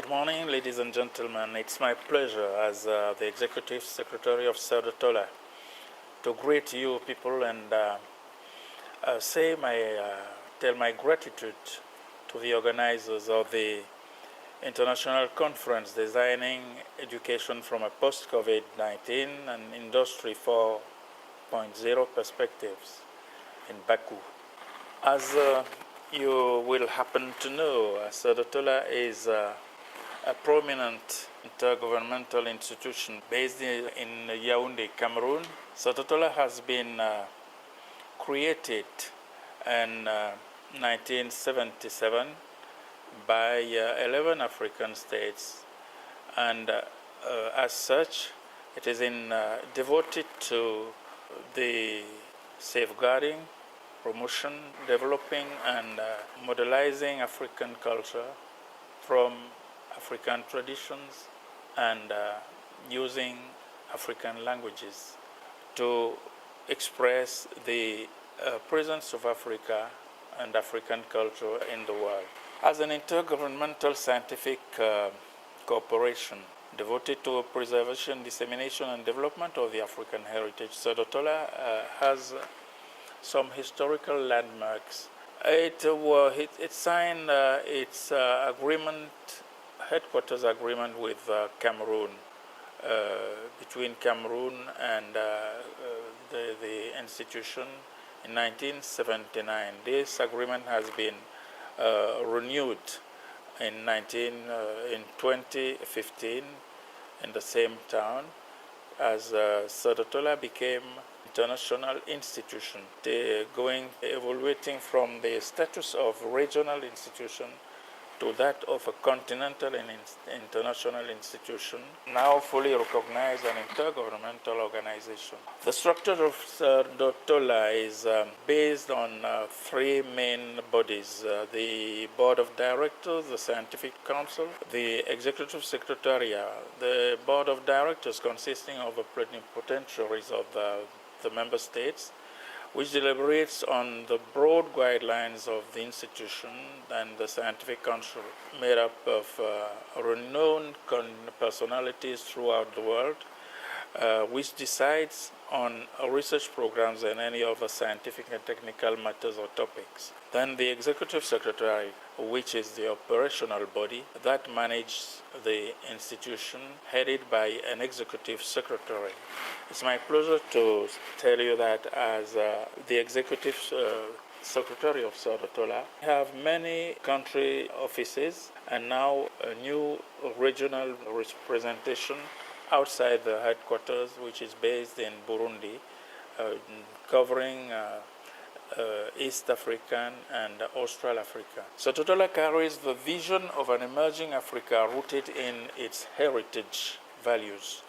Good morning, ladies and gentlemen. It's my pleasure as the Executive Secretary of Cerdotola to greet you people and tell my gratitude to the organizers of the International Conference Designing Education from a Post-COVID-19 and Industry 4.0 Perspectives in Baku. As you will happen to know, Cerdotola is a prominent intergovernmental institution based in Yaoundé, Cameroon. Cerdotola has been created in 1977 by 11 African states, and as such, it is devoted to the safeguarding, promotion, developing, and modelizing African culture from African traditions and using African languages to express the presence of Africa and African culture in the world. As an intergovernmental scientific corporation devoted to preservation, dissemination, and development of the African heritage, Cerdotola has some historical landmarks. It signed its headquarters agreement with Cameroon, between Cameroon and the institution in 1979. This agreement has been renewed in 2015 in the same town as Cerdotola became international institution, evaluating from the status of regional institution to that of a continental and international institution, now fully recognized an intergovernmental organization. The structure of Cerdotola is based on three main bodies: the Board of Directors, the Scientific Council, the Executive Secretariat. The Board of Directors consisting of the plenipotentiaries of the member states, which deliberates on the broad guidelines of the institution, and the Scientific Council, made up of renowned personalities throughout the world, which decides on research programs and any other scientific and technical matters or topics. Then the Executive Secretary, which is the operational body that manages the institution, headed by an Executive Secretary. It's my pleasure to tell you that as the Executive Secretary of Cerdotola, we have many country offices and now a new regional representation outside the headquarters, which is based in Burundi, covering East African and Austral Africa. Cerdotola carries the vision of an emerging Africa rooted in its heritage values.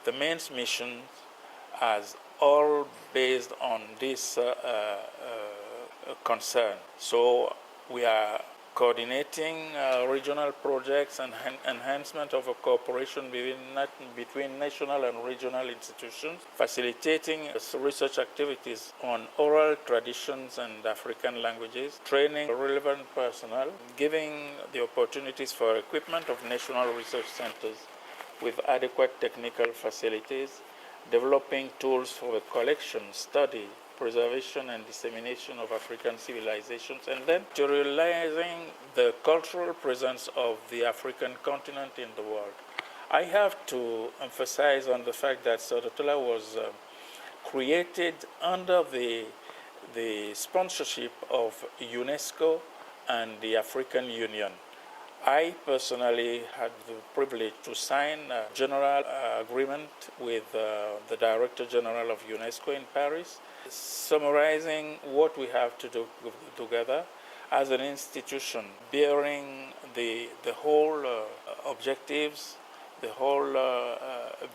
The main mission is all based on this concern. So we are coordinating regional projects and enhancement of a cooperation between national and regional institutions, facilitating research activities on oral traditions and African languages, training relevant personnel, giving the opportunities for equipment of national research centers with adequate technical facilities, developing tools for the collection, study, preservation and dissemination of African civilizations, and then materializing the cultural presence of the African continent in the world. I have to emphasize on the fact that Cerdotola was created under the sponsorship of UNESCO and the African Union. I personally had the privilege to sign a general agreement with the Director General of UNESCO in Paris, summarizing what we have to do together as an institution, bearing the whole objectives, the whole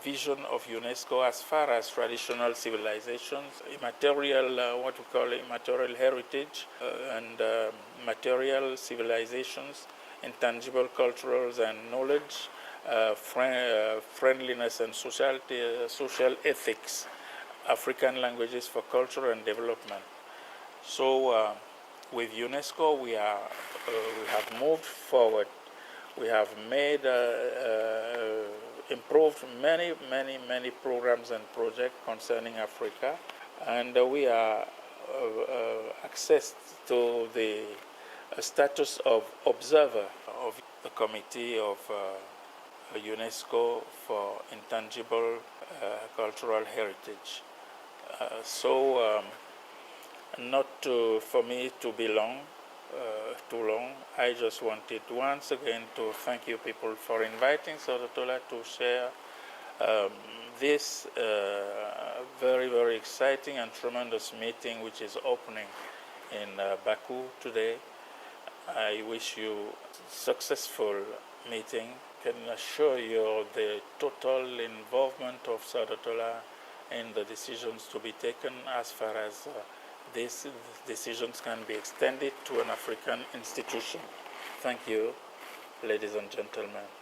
vision of UNESCO as far as traditional civilizations, immaterial, what we call immaterial heritage, and material civilizations, intangible cultures and knowledge, friendliness and social ethics, African languages for culture and development. So with UNESCO, we have moved forward We have made improved many programs and projects concerning Africa, and we are accessed to the status of observer of the Committee of UNESCO for Intangible Cultural Heritage. Not for me to be too long. I just wanted once again to thank you people for inviting Cerdotola to share this very exciting and tremendous meeting which is opening in Baku today. I wish you successful meeting. Can assure you the total involvement of Cerdotola in the decisions to be taken as far as these decisions can be extended to an African institution. Thank you, ladies and gentlemen.